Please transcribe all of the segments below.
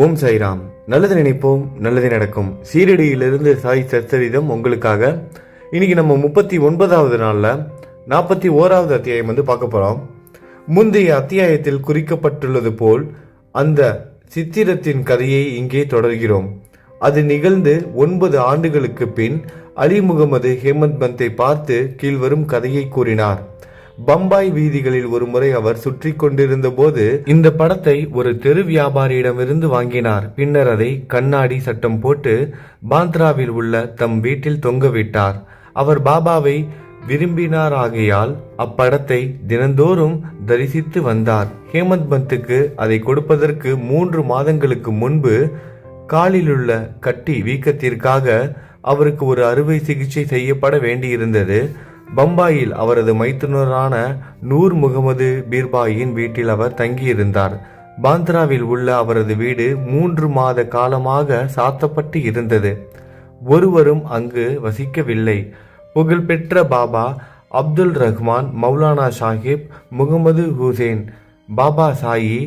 ஓம் சாய்ராம். நல்லது நினைப்போம், நல்லது நடக்கும். சீரடியிலிருந்து சாய் சச்சரிதம் உங்களுக்காக. இன்னைக்கு நம்ம 39வது நாளில் 41வது அத்தியாயம் பார்க்க போகிறோம். முந்தைய அத்தியாயத்தில் குறிக்கப்பட்டுள்ளது போல் அந்த சித்திரத்தின் கதையை இங்கே தொடர்கிறோம். அது நிகழ்ந்து 9 ஆண்டுகளுக்கு பின் அலி முகமது ஹேமந்த் பந்தை பார்த்து கீழ்வரும் கதையை கூறினார். பம்பாய் வீதிகளில் ஒரு முறை அவர் சுற்றி கொண்டிருந்த போது இந்த படத்தை ஒரு தெரு வியாபாரியிடமிருந்து வாங்கினார். பின்னர் அதை கண்ணாடி சட்டம் போட்டு பாந்த்ராவில் உள்ள தம் வீட்டில் தொங்கவிட்டார். அவர் பாபாவை விரும்பினாராகையால் அப்படத்தை தினந்தோறும் தரிசித்து வந்தார். ஹேமந்த் பந்துக்கு அதை கொடுப்பதற்கு 3 மாதங்களுக்கு முன்பு காலிலுள்ள கட்டி வீக்கத்திற்காக அவருக்கு ஒரு அறுவை சிகிச்சை செய்யப்பட வேண்டியிருந்தது. பம்பாயில் அவரது மைத்துனரான நூர் முகமது பீர்பாயின் வீட்டில் அவர் தங்கியிருந்தார். பாந்த்ராவில் உள்ள அவரது வீடு 3 மாத காலமாக சாத்தப்பட்டு இருந்தது. ஒருவரும் அங்கு வசிக்கவில்லை. புகழ்பெற்ற பாபா அப்துல் ரஹ்மான், மௌலானா சாஹிப், முகமது ஹுசேன், பாபா சாயி,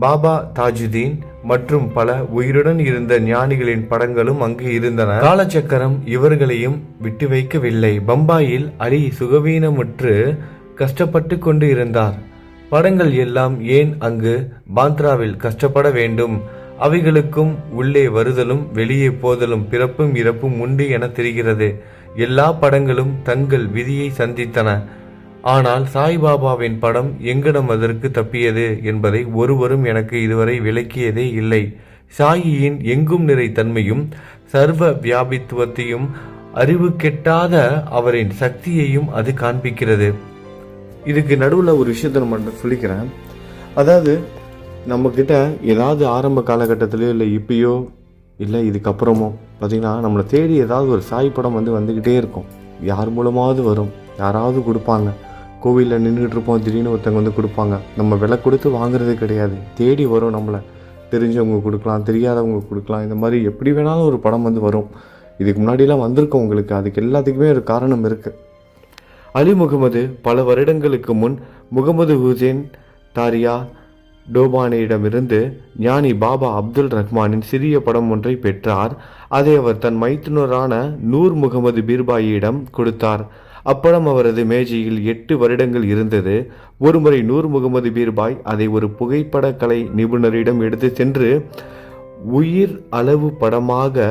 பாபா தாஜுதீன் மற்றும் பல உயிருடன் இருந்த ஞானிகளின் படங்களும் அங்கு இருந்தன. காலச்சக்கரம் இவர்களையும் விட்டு வைக்கவில்லை. பம்பாயில் அலி சுகவீனமுற்று கஷ்டப்பட்டு கொண்டு இருந்தார். படங்கள் எல்லாம் ஏன் அங்கு பாந்த்ராவில் கஷ்டப்பட வேண்டும்? அவைகளுக்கும் உள்ளே வருதலும் வெளியே போதலும் பிறப்பும் இறப்பும் உண்டு என தெரிகிறது. எல்லா படங்களும் தங்கள் விதியை சந்தித்தன. ஆனால் சாய்பாபாவின் படம் எங்கனம் அதற்கு தப்பியது என்பதை ஒருவரும் எனக்கு இதுவரை விளக்கியதே இல்லை. சாயியின் எங்கும் நிறை தன்மையும் சர்வ வியாபித்துவத்தையும் அறிவு கெட்டாத அவரின் சக்தியையும் அது காண்பிக்கிறது. இதுக்கு நடுவில் ஒரு விஷயத்தை நம்ம சொல்லிக்கிறேன். அதாவது நம்மக்கிட்ட ஏதாவது ஆரம்ப காலகட்டத்திலையோ இல்லை இப்பயோ இல்லை இதுக்கப்புறமோ பார்த்திங்கன்னா நம்மளை தேடி ஏதாவது ஒரு சாய் படம் வந்துக்கிட்டே இருக்கும். யார் மூலமாவது வரும், யாராவது கொடுப்பாங்க. கோவிலில் நின்றுட்டு இருப்போம், திடீர்னு ஒருத்தவங்க கொடுப்பாங்க. நம்ம விலை கொடுத்து வாங்குறது கிடையாது, தேடி வரும். நம்மளை தெரிஞ்சவங்க கொடுக்கலாம், தெரியாதவங்க கொடுக்கலாம். இந்த மாதிரி எப்படி வேணாலும் ஒரு படம் வரும். இதுக்கு முன்னாடிலாம் வந்திருக்கோம் உங்களுக்கு. அதுக்கு எல்லாத்துக்குமே ஒரு காரணம் இருக்குது. அலி முகமது பல வருடங்களுக்கு முன் முகமது ஹுசேன் தாரியா டோபானியிடமிருந்து ஞானி பாபா அப்துல் ரஹ்மானின் சிறிய படம் ஒன்றை பெற்றார். அதை அவர் தன் மைத்துனரான நூர் முகமது பீர்பாயிடம் கொடுத்தார். அப்படம் அவரது மேஜையில் 8 வருடங்கள் இருந்தது. ஒருமுறை நூர் முகமது பீர்பாய் அதை ஒரு புகைப்பட கலை நிபுணரிடம் எடுத்து சென்று உயிர் அளவு படமாக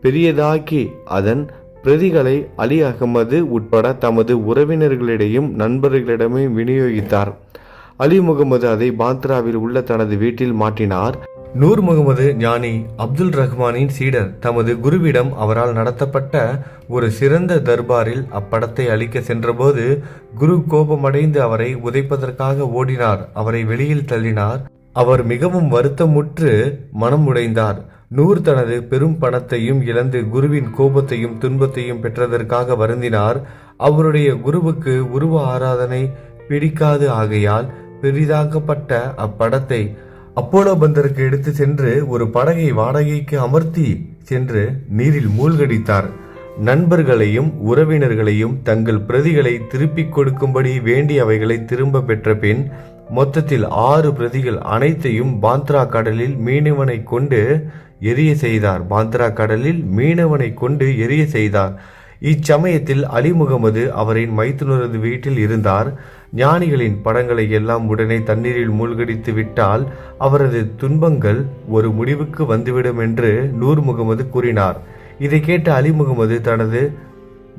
பெரியதாக்கி அதன் பிரதிகளை அலி அகமது உட்பட தமது உறவினர்களிடையும் நண்பர்களிடமே விநியோகித்தார். அலி முகமது அதை பாந்த்ராவில் உள்ள தனது வீட்டில் மாட்டினார். நூர் முகமது ஞானி அப்துல் ரஹ்மானின் சீடர். தமது குருவிடம் அவரால் நடத்தப்பட்ட ஒரு சிறந்த தர்பாரில் அப்படத்தை அளிக்க சென்றபோது குரு கோபமடைந்து அவரை உதைப்பதற்காக ஓடினார். அவரை வெளியில் தள்ளினார். அவர் மிகவும் வருத்தமுற்று மனம் உடைந்தார். நூர் தனது பெரும் பணத்தையும் இழந்து குருவின் கோபத்தையும் துன்பத்தையும் பெற்றதற்காக வருந்தினார். அவருடைய குருவுக்கு உருவ ஆராதனை பிடிக்காது. ஆகையால் பெரிதாக்கப்பட்ட அப்படத்தை அப்போலோ பந்தருக்கு எடுத்து சென்று ஒரு படகை வாடகைக்கு அமர்த்தி சென்று நீரில் மூழ்கடித்தார். நண்பர்களையும் உறவினர்களையும் தங்கள் பிரதிகளை திருப்பிக் கொடுக்கும்படி வேண்டி அவைகளை திரும்ப பெற்ற பின் மொத்தத்தில் 6 பிரதிகள் அனைத்தையும் பாந்த்ரா கடலில் மீனவனை கொண்டு எரிய செய்தார். பாந்த்ரா கடலில் மீனவனை கொண்டு எரிய செய்தார். இச்சமயத்தில் அலி முகமது அவரின் மைத்துனரது வீட்டில் இருந்தார். ஞானிகளின் படங்களை எல்லாம் உடனே தண்ணீரில் மூழ்கடித்து விட்டால் அவரது துன்பங்கள் ஒரு முடிவுக்கு வந்துவிடும் என்று நூர் முகமது கூறினார். இதை கேட்ட அலி முகமது தனது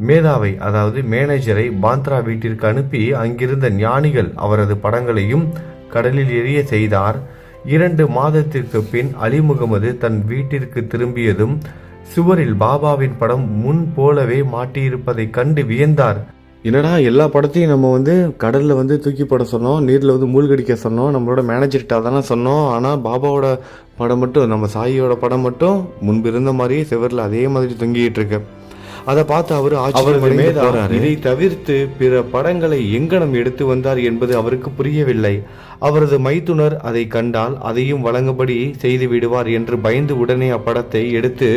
மேதாவை, அதாவது மேனேஜரை பாந்த்ரா வீட்டிற்கு அனுப்பி அங்கிருந்த ஞானிகள் அவரது படங்களையும் கடலில் எரிய செய்தார். 2 மாதத்திற்கு பின் அலி முகமது தன் வீட்டிற்கு திரும்பியதும் சுவரில் பாபாவின் படம் முன் போலவே மாட்டியிருப்பதை கண்டு வியந்தார். என்னடா, எல்லா படத்தையும் நம்ம கடலில் தூக்கி போட சொன்னோம், நீரில் மூழ்கடிக்க சொன்னோம், நம்மளோட மேனேஜர்கிட்ட தானே சொன்னோம். ஆனால் பாபாவோட படம் மட்டும், நம்ம சாயியோட படம் மட்டும் முன்பு இருந்த மாதிரியே சுவரில் அதே மாதிரி தொங்கிட்டு இருக்கு. அதை பார்த்து அவர் ஆச்சரியப்படுகிறார். இதை தவிர்த்து பிற படங்களை எங்கனம் எடுத்து வந்தார் என்பது அவருக்கு புரியவில்லை. அவரது மைத்துனர் அதை கண்டால் அதையும் வழங்கும்படி செய்து விடுவார் என்று பயந்து உடனே அப்படத்தை எடுத்து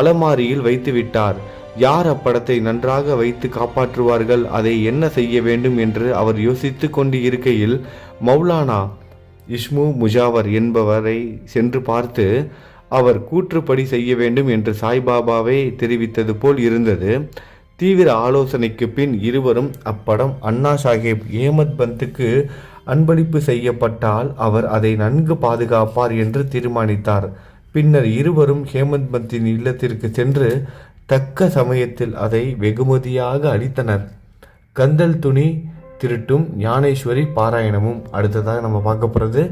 அலமாரியில் வைத்து விட்டார். யார் அப்படத்தை நன்றாக வைத்து காப்பாற்றுவார்கள், அதை என்ன செய்ய வேண்டும் என்று அவர் யோசித்து கொண்டு இருக்கையில் மௌலானா இஷ்மு முஜாவர் என்பவரை சென்று பார்த்து அவர் கூற்றுப்படி செய்ய வேண்டும் என்று சாய்பாபாவே தெரிவித்தது போல் இருந்தது. தீவிர ஆலோசனைக்கு பின் இருவரும் அப்படம் அண்ணா சாஹேப் ஏமத் பந்துக்கு அன்பளிப்பு செய்யப்பட்டால் அவர் அதை நன்கு பாதுகாப்பார் என்று தீர்மானித்தார். பின்னர் இருவரும் ஹேமந்த் பந்தின் இல்லத்திற்கு சென்று தக்க சமயத்தில் அதை வெகுமதியாக அளித்தனர். கந்தல் துணி திருட்டும் ஞானேஸ்வரி பாராயணமும். அடுத்ததாக நம்ம பார்க்க போகிறது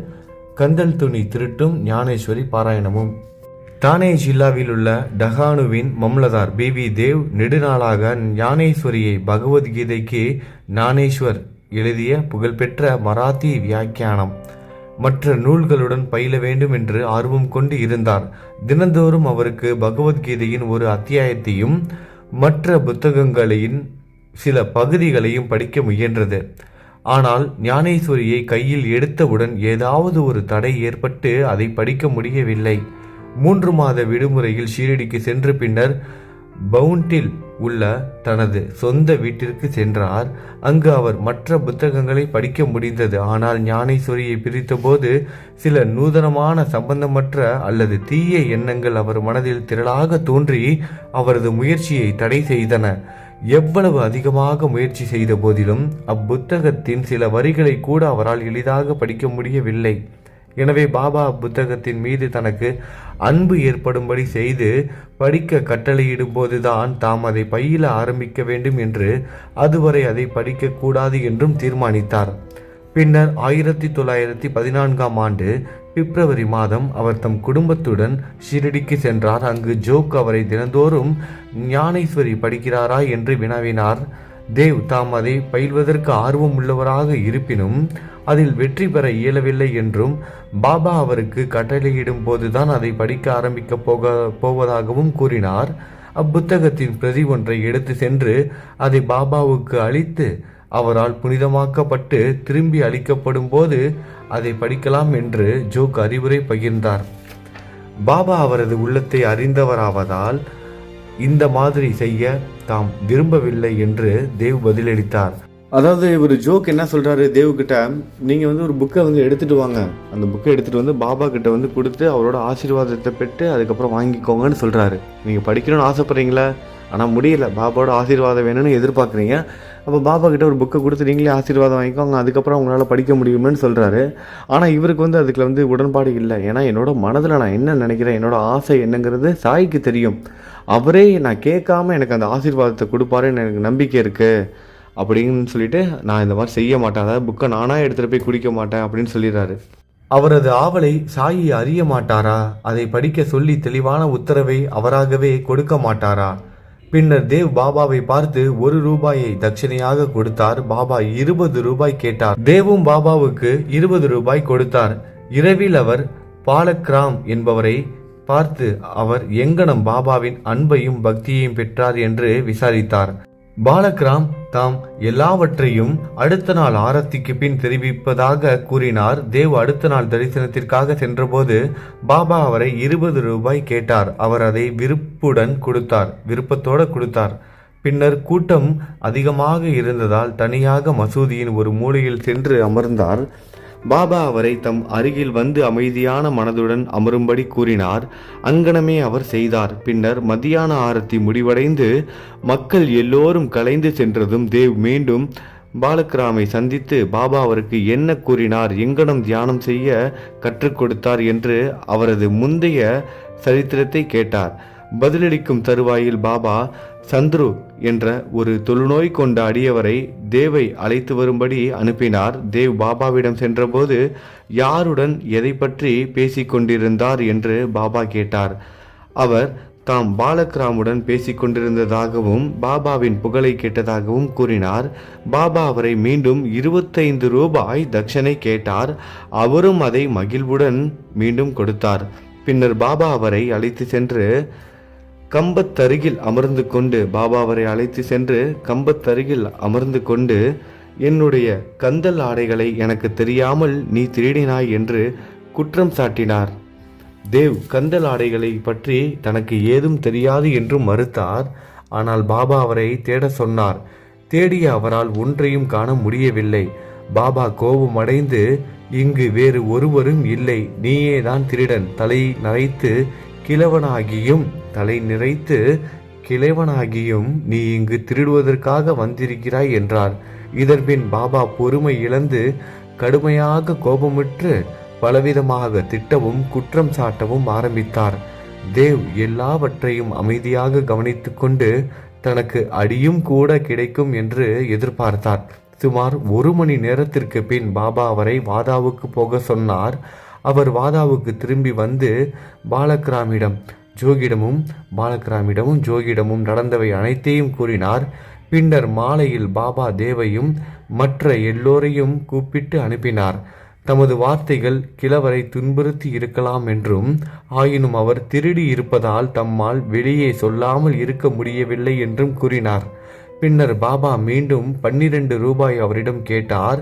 கந்தல் துணி திருட்டும் ஞானேஸ்வரி பாராயணமும். தானே ஜில்லாவில் உள்ள டஹானுவின் மம்லதார் பிவி தேவ் நெடுநாளாக ஞானேஸ்வரியை பகவத்கீதைக்கு ஞானேஸ்வர் எழுதிய புகழ்பெற்ற மராத்தி வியாக்கியானம் மற்ற நூல்களுடன் பயில வேண்டும் என்று ஆர்வம் கொண்டு இருந்தார். தினந்தோறும் அவருக்கு பகவத்கீதையின் ஒரு அத்தியாயத்தையும் மற்ற புத்தகங்களின் சில பகுதிகளையும் படிக்க முயன்றது. ஆனால் ஞானேஸ்வரியை கையில் எடுத்தவுடன் ஏதாவது ஒரு தடை ஏற்பட்டு அதை படிக்க முடியவில்லை. 3 மாத விடுமுறையில் ஷீரடிக்கு சென்று பின்னர் பவுண்டில் உள்ள தனது சொந்த வீட்டிற்கு சென்றார். அங்கு அவர் மற்ற புத்தகங்களை படிக்க முடிந்தது. ஆனால் ஞானேஸ்வரியை பிரித்தபோது சில நூதனமான சம்பந்தமற்ற அல்லது தீய எண்ணங்கள் அவர் மனதில் திரளாக தோன்றி அவரது முயற்சியை தடை செய்தன. எவ்வளவு அதிகமாக முயற்சி செய்த போதிலும் அப்புத்தகத்தின் சில வரிகளை கூட அவரால் எளிதாக படிக்க முடியவில்லை. எனவே பாபா அப்புத்தகத்தின் மீது தனக்கு அன்பு ஏற்படும்படி செய்து படிக்க கட்டளையிடும் போதுதான் தாம் அதை பயில ஆரம்பிக்க வேண்டும் என்று, அதுவரை அதை படிக்கக்கூடாது என்றும் தீர்மானித்தார். பின்னர் 1914ஆம் ஆண்டு பிப்ரவரி மாதம் அவர் தம் குடும்பத்துடன் ஷிரடிக்கு சென்றார். அங்கு ஜோக் அவரை தினந்தோறும் ஞானேஸ்வரி படிக்கிறாரா என்று வினவினார். தேவ் தாம் அதை பயில்வதற்கு ஆர்வம் உள்ளவராக இருப்பினும் அதில் வெற்றி பெற இயலவில்லை என்றும், பாபா அவருக்கு கட்டளையிடும் போதுதான் அதை படிக்க ஆரம்பிக்க போவதாகவும் கூறினார். அப்புத்தகத்தின் பிரதி ஒன்றை எடுத்து சென்று அதை பாபாவுக்கு அளித்து அவரால் புனிதமாக்கப்பட்டு திரும்பி அளிக்கப்படும் போது அதை படிக்கலாம் என்று ஜோக் அறிவுரை பகிர்ந்தார். பாபா அவரது உள்ளத்தை அறிந்தவராவதால் இந்த மாதிரி செய்ய தாம் விரும்பவில்லை என்று தேவ் பதிலளித்தார். அதாவது இவர் ஜோக் என்ன சொல்றாரு தேவ் கிட்ட, நீங்க ஒரு புக்கை எடுத்துட்டு வாங்க, அந்த புக்கை எடுத்துட்டு பாபா கிட்ட கொடுத்து அவரோட ஆசீர்வாதத்தை பெற்று அதுக்கப்புறம் வாங்கிக்கோங்கன்னு சொல்றாரு. நீங்க படிக்கணும்னு ஆசைப்படுறீங்களா, ஆனால் முடியல, பாபாவோட ஆசீர்வாதம் வேணும்னு எதிர்பார்க்குறீங்க. அப்போ பாபா கிட்ட ஒரு புக்கை கொடுத்து நீங்களே ஆசீர்வாதம் வாங்கிக்கோங்க, அதுக்கப்புறம் அவங்களால படிக்க முடியும்னு சொல்கிறாரு. ஆனால் இவருக்கு அதுக்குள்ள உடன்பாடு இல்லை. ஏன்னா என்னோட மனதில் நான் என்ன நினைக்கிறேன், என்னோட ஆசை என்னங்கிறது சாய்க்கு தெரியும். அவரே நான் கேட்காம எனக்கு அந்த ஆசீர்வாதத்தை கொடுப்பாருன்னு எனக்கு நம்பிக்கை இருக்குது அப்படின்னு சொல்லிட்டு நான் இந்த மாதிரி செய்ய மாட்டேன், அதாவது புக்கை நானாக எடுத்துகிட்டு போய் குடிக்க மாட்டேன் அப்படின்னு சொல்லிடுறாரு. அவரது ஆவலை சாயி அறிய மாட்டாரா? அதை படிக்க சொல்லி தெளிவான உத்தரவை அவராகவே கொடுக்க மாட்டாரா? பின்னர் தேவ் பாபாவை பார்த்து 1 ரூபாயை தட்சணையாக கொடுத்தார். பாபா 20 ரூபாய் கேட்டார். தேவும் பாபாவுக்கு 20 ரூபாய் கொடுத்தார். இரவில் அவர் பாலக்ராம் என்பவரை பார்த்து அவர் எங்கனம் பாபாவின் அன்பையும் பக்தியையும் பெற்றார் என்று விசாரித்தார். பாலக்ராம் தாம் எல்லாவற்றையும் அடுத்த நாள் ஆரத்திக்கு பின் தெரிவிப்பதாக கூறினார். தேவ் அடுத்த நாள் தரிசனத்திற்காக சென்றபோது பாபா அவரை 20 ரூபாய் கேட்டார். அவர் அதை விருப்பத்தோடு கொடுத்தார். பின்னர் கூட்டம் அதிகமாக இருந்ததால் தனியாக மசூதியின் ஒரு மூலையில் சென்று அமர்ந்தார். பாபா அவரை தம் அருகில் அமைதியான மனதுடன் அமரும்படி கூறினார். அங்கனமே அவர் செய்தார். பின்னர் மத்தியான ஆரத்தி முடிவடைந்து மக்கள் எல்லோரும் கலைந்து சென்றதும் தேவ் மீண்டும் பாலக்ராமை சந்தித்து பாபா அவருக்கு என்ன கூறினார், எங்கனம் தியானம் செய்ய கற்றுக் கொடுத்தார் என்று அவரது முந்தைய சரித்திரத்தை கேட்டார். பதிலளிக்கும் தருவாயில் பாபா சந்துரு என்ற ஒரு தொழுநோய் கொண்ட அடியவரை தேவை அழைத்து வரும்படி அனுப்பினார். தேவ் பாபாவிடம் சென்றபோது யாருடன் எதை பற்றி பேசிக்கொண்டிருந்தார் என்று பாபா கேட்டார். அவர் தாம் பாலக்ராமுடன் பேசிக்கொண்டிருந்ததாகவும் பாபாவின் புகழை கேட்டதாகவும் கூறினார். பாபா அவரை மீண்டும் 25 ரூபாய் தட்சணை கேட்டார். அவரும் அதை மகிழ்வுடன் மீண்டும் கொடுத்தார். பின்னர் பாபா அவரை அழைத்து சென்று கம்பத்தருகில் அமர்ந்து கொண்டு என்னுடைய கந்தல் ஆடைகளை எனக்கு தெரியாமல் நீ திருடினாய் என்று குற்றம் சாட்டினார். தேவ் கந்தல் ஆடைகளை பற்றி தனக்கு ஏதும் தெரியாது என்று மறுத்தார். ஆனால் பாபா அவரை தேட சொன்னார். தேடிய அவரால் ஒன்றையும் காண முடியவில்லை. பாபா கோபமடைந்து இங்கு வேறு ஒருவரும் இல்லை, நீயேதான் திருடன். தலை நிறைத்து கிழவனாகியும் நீ இங்கு திருடுவதற்காக வந்திருக்கிறாய் என்றார். இதன்பின் பாபா பொறுமை இழந்து கடுமையாக கோபமுற்று பலவிதமாக திட்டவும் குற்றம் சாட்டவும் ஆரம்பித்தார். தேவ் எல்லாவற்றையும் அமைதியாக கவனித்து கொண்டு தனக்கு அடியும் கூட கிடைக்கும் என்று எதிர்பார்த்தார். சுமார் 1 மணி நேரத்திற்கு பின் பாபா அவரை வாதாவுக்கு போக சொன்னார். அவர் வாதாவுக்கு திரும்பி வந்து பாலக்ராமிடம் ஜோகிடமும் நடந்தவை அனைத்தையும் கூறினார். பின்னர் மாலையில் பாபா தேவையும் மற்ற எல்லோரையும் கூப்பிட்டு அனுப்பினார். தமது வார்த்தைகள் கிழவரை துன்புறுத்தி இருக்கலாம் என்றும், ஆயினும் அவர் திருடி இருப்பதால் தம்மால் வெளியே சொல்லாமல் இருக்க முடியவில்லை என்றும் கூறினார். பின்னர் பாபா மீண்டும் 12 ரூபாய் அவரிடம் கேட்டார்.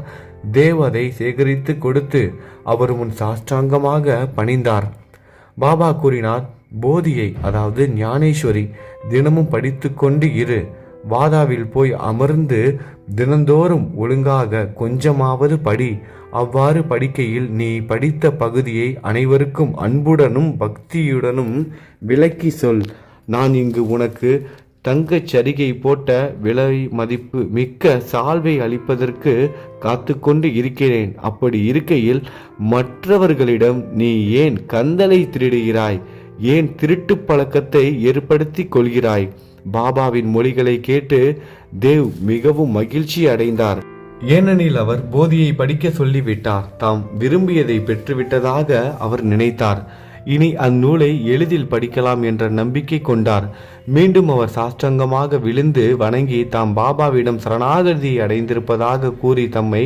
தேவ் அதை சேகரித்து கொடுத்து அவர் முன் சாஷ்டாங்கமாக பணிந்தார். பாபா கூறினார், போதியை அதாவது ஞானேஸ்வரி தினமும் படித்து கொண்டு இரு. வாதாவில் போய் அமர்ந்து தினந்தோறும் ஒழுங்காக கொஞ்சமாவது படி. அவ்வாறு படிக்கையில் நீ படித்த பகுதியை அனைவருக்கும் அன்புடனும் பக்தியுடனும் விளக்கி சொல். நான் இங்கு உனக்கு தங்கச் சரிகை போட்ட விலை மதிப்பு மிக்க சால்வை அளிப்பதற்கு காத்து கொண்டு இருக்கிறேன். அப்படி இருக்கையில் மற்றவர்களிடம் நீ ஏன் கந்தலை திருடுகிறாய், ஏன் திருட்டு பழக்கத்தை ஏற்படுத்தி கொள்கிறாய்? பாபாவின் மொழிகளை கேட்டு தேவ் மிகவும் மகிழ்ச்சி அடைந்தார். ஏனெனில் அவர் போதியை படிக்க சொல்லிவிட்டார். தாம் விரும்பியதை பெற்றுவிட்டதாக அவர் நினைத்தார். இனி அந்நூலை எளிதில் படிக்கலாம் என்ற நம்பிக்கை கொண்டார். மீண்டும் அவர் சாஷ்டாங்கமாக விழுந்து வணங்கி தாம் பாபாவிடம் சரணாகதி அடைந்திருப்பதாக கூறி தம்மை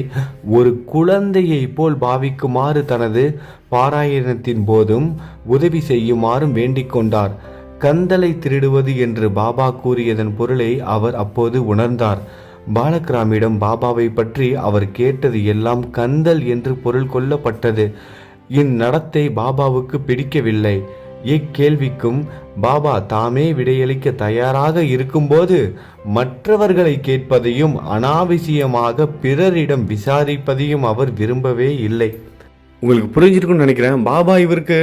ஒரு குழந்தையை போல் பாவிக்குமாறு தனது பாராயணத்தின் போதும் உதவி செய்யுமாறும் வேண்டிக் கொண்டார். கந்தலை திருடுவது என்று பாபா கூறியதன் பொருளை அவர் அப்போது உணர்ந்தார். பாலக்ராமிடம் பாபாவை பற்றி அவர் கேட்டது எல்லாம் கந்தல் என்று பொருள் கொள்ளப்பட்டது. இந்நடத்தை பாபாவுக்கு பிடிக்கவில்லை. இக்கேள்விக்கும் பாபா தாமே விடையளிக்க தயாராக இருக்கும்போது மற்றவர்களை கேட்பதையும் அனாவசியமாக பிறரிடம் விசாரிப்பதையும் அவர் விரும்பவே இல்லை. உங்களுக்கு புரிஞ்சிருக்குன்னு நினைக்கிறேன். பாபா இவருக்கு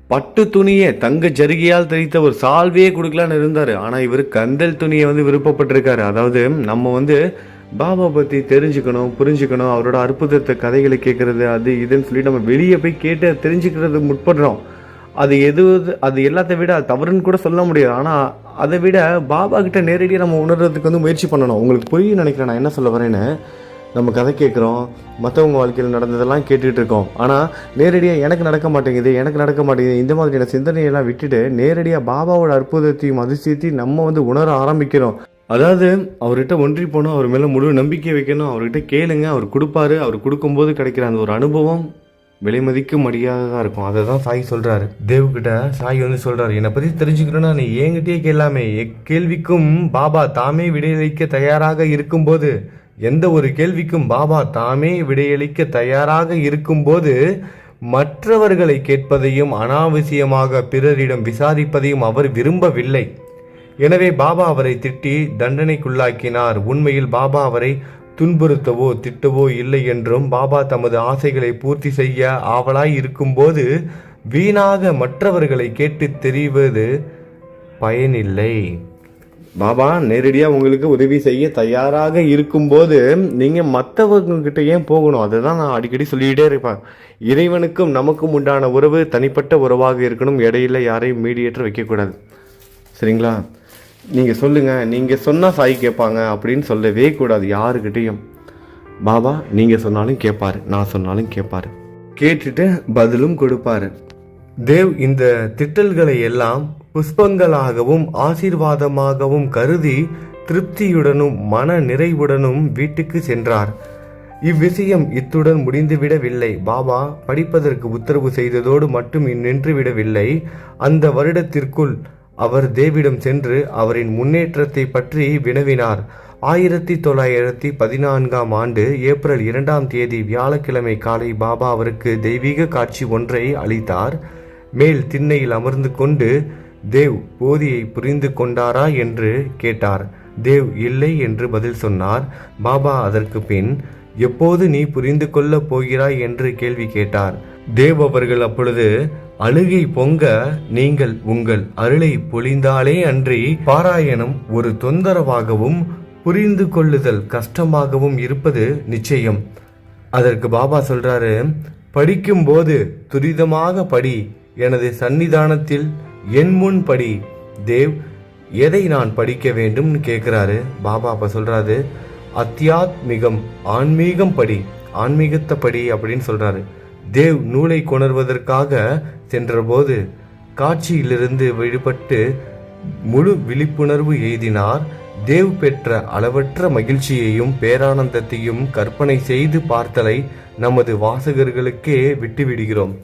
பட்டு துணியை தங்க ஜருகியால் தரித்த ஒரு சால்வையே கொடுக்கலான்னு இருந்தார். ஆனால் இவர் கந்தல் துணியை விருப்பப்பட்டிருக்காரு. அதாவது நம்ம பாபா பற்றி தெரிஞ்சுக்கணும், புரிஞ்சுக்கணும், அவரோட அற்புதத்தை கதைகளை கேட்கறது அது இதுன்னு சொல்லி நம்ம வெளியே போய் கேட்டு தெரிஞ்சுக்கிறது முற்படுறோம். அது எல்லாத்த விட தவறுன்னு கூட சொல்ல முடியாது. ஆனால் அதை விட பாபா கிட்ட நேரடியாக நம்ம உணர்றதுக்கு முயற்சி பண்ணணும். உங்களுக்கு புரியும் நினைக்கிறேன் நான் என்ன சொல்ல வரேன்னு. நம்ம கதை கேட்குறோம், மற்றவங்க வாழ்க்கையில் நடந்ததெல்லாம் கேட்டுட்டு இருக்கோம். ஆனால் நேரடியாக எனக்கு நடக்க மாட்டேங்குது இந்த மாதிரியான சிந்தனையெல்லாம் விட்டுட்டு நேரடியாக பாபாவோட அற்புதத்தையும் அதிசயத்தையும் நம்ம உணர ஆரம்பிக்கிறோம். அதாவது அவர்கிட்ட ஒன்றி போகணும், அவர் மேலே முழு நம்பிக்கை வைக்கணும், அவர்கிட்ட கேளுங்க, அவர் கொடுப்பாரு. அவர் கொடுக்கும்போது கிடைக்கிற அந்த ஒரு அனுபவம் விலை மதிக்க முடியாததாக இருக்கும். அதை தான் சாய் சொல்கிறாரு. தேவ்கிட்ட சாய் சொல்கிறாரு, என்னை பற்றி தெரிஞ்சுக்கணும்னா நீ என்கிட்டயே கேளாமே. எக்கேள்விக்கும் பாபா தாமே விடையளிக்க தயாராக இருக்கும்போது, எந்த ஒரு கேள்விக்கும் பாபா தாமே விடையளிக்க தயாராக இருக்கும்போது மற்றவர்களை கேட்பதையும் அனாவசியமாக பிறரிடம் விசாரிப்பதையும் அவர் விரும்பவில்லை. எனவே பாபா அவரை திட்டி தண்டனைக்குள்ளாக்கினார். உண்மையில் பாபா அவரை துன்புறுத்தவோ திட்டவோ இல்லை என்றும், பாபா தமது ஆசைகளை பூர்த்தி செய்ய ஆவலாய் இருக்கும்போது வீணாக மற்றவர்களை கேட்டு தெரிவது பயனில்லை. பாபா நேரடியாக உங்களுக்கு உதவி செய்ய தயாராக இருக்கும்போது நீங்கள் மற்றவங்ககிட்ட ஏன் போகணும்? அதை தான் நான் அடிக்கடி சொல்லிக்கிட்டே இருப்பேன். இறைவனுக்கும் நமக்கும் உண்டான உறவு தனிப்பட்ட உறவாக இருக்கணும். இடையில யாரையும் மீடியேட்டர் வைக்கக்கூடாது. சரிங்களா? நீங்கள் சொல்லுங்கள், நீங்கள் சொன்னால் சாய் கேட்பாங்க அப்படின்னு சொல்லவே கூடாது யாருக்கிட்டையும். பாபா நீங்கள் சொன்னாலும் கேட்பாரு, நான் சொன்னாலும் கேட்பாரு, கேட்டுட்டு பதிலும் கொடுப்பாரு. தேவ் இந்த திட்டல்களை எல்லாம் புஷ்பங்களாகவும் ஆசீர்வாதமாகவும் கருதி திருப்தியுடனும் மன நிறைவுடனும் வீட்டுக்கு சென்றார். இவ்விஷயம் இத்துடன் முடிந்துவிடவில்லை. பாபா படிப்பதற்கு உத்தரவு செய்ததோடு மட்டும் நின்றுவிடவில்லை. அந்த வருடத்திற்குள் அவர் தேவிடம் சென்று அவரின் முன்னேற்றத்தை பற்றி வினவினார். 1914ஆம் ஆண்டு ஏப்ரல் 2ஆம் தேதி வியாழக்கிழமை காலை பாபா அவருக்கு தெய்வீக காட்சி ஒன்றை அளித்தார். மேல் திண்ணையில் அமர்ந்து கொண்டு தேவ் போதியை புரிந்து கொண்டாரா என்று கேட்டார். தேவ் இல்லை என்று பதில் சொன்னார். பாபா அதற்கு பின் எப்போது நீ புரிந்து கொள்ளப் போகிறாய் என்று கேள்வி கேட்டார். தேவ் அவர்கள் அப்பொழுது, அழுகை பொங்க நீங்கள் உங்கள் அருளை பொழிந்தாலே அன்றி பாராயணம் ஒரு தொந்தரவாகவும் புரிந்து கொள்ளுதல் கஷ்டமாகவும் இருப்பது நிச்சயம். அதற்கு பாபா சொல்றாரு, படிக்கும்போது துரிதமாக படி, எனது சன்னிதானத்தில் என் முன் படி. தேவ் எதை நான் படிக்க வேண்டும்னு கேட்குறாரு. பாபா அப்ப சொல்றாரு, அத்தியாத்மிகம், ஆன்மீகம் படி, ஆன்மீகத்தை படி அப்படின்னு சொல்றாரு. தேவ் நூலை கொணர்வதற்காக சென்றபோது காட்சியிலிருந்து விடுபட்டு முழு விழிப்புணர்வு எய்தினார். தேவ் பெற்ற அளவற்ற மகிழ்ச்சியையும் பேரானந்தத்தையும் கற்பனை செய்து பார்த்தலை நமது வாசகர்களுக்கே விட்டுவிடுகிறோம்.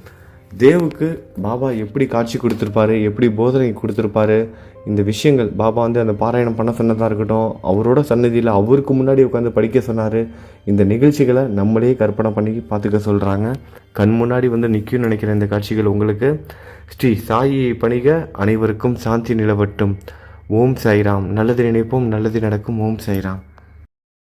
தேவுக்கு பாபா எப்படி காட்சி கொடுத்துருப்பாரு, எப்படி போதனை கொடுத்துருப்பாரு, இந்த விஷயங்கள் பாபா வந்து அந்த பாராயணம் பண்ண சொன்னதாக இருக்கட்டும், அவரோட சன்னதியில் அவருக்கு முன்னாடி உட்காந்து படிக்க சொன்னார். இந்த நிகழ்ச்சிகளை நம்மளே கற்பனை பண்ணி பார்த்துக்க சொல்கிறாங்க. கண் முன்னாடி வந்து நிற்கும்னு நினைக்கிற இந்த காட்சிகள் உங்களுக்கு. ஸ்ரீ சாயியை பணிக, அனைவருக்கும் சாந்தி நிலவட்டும். ஓம் சாய்ராம். நல்லது நினைப்போம், நல்லது நடக்கும். ஓம் சாய்ராம்.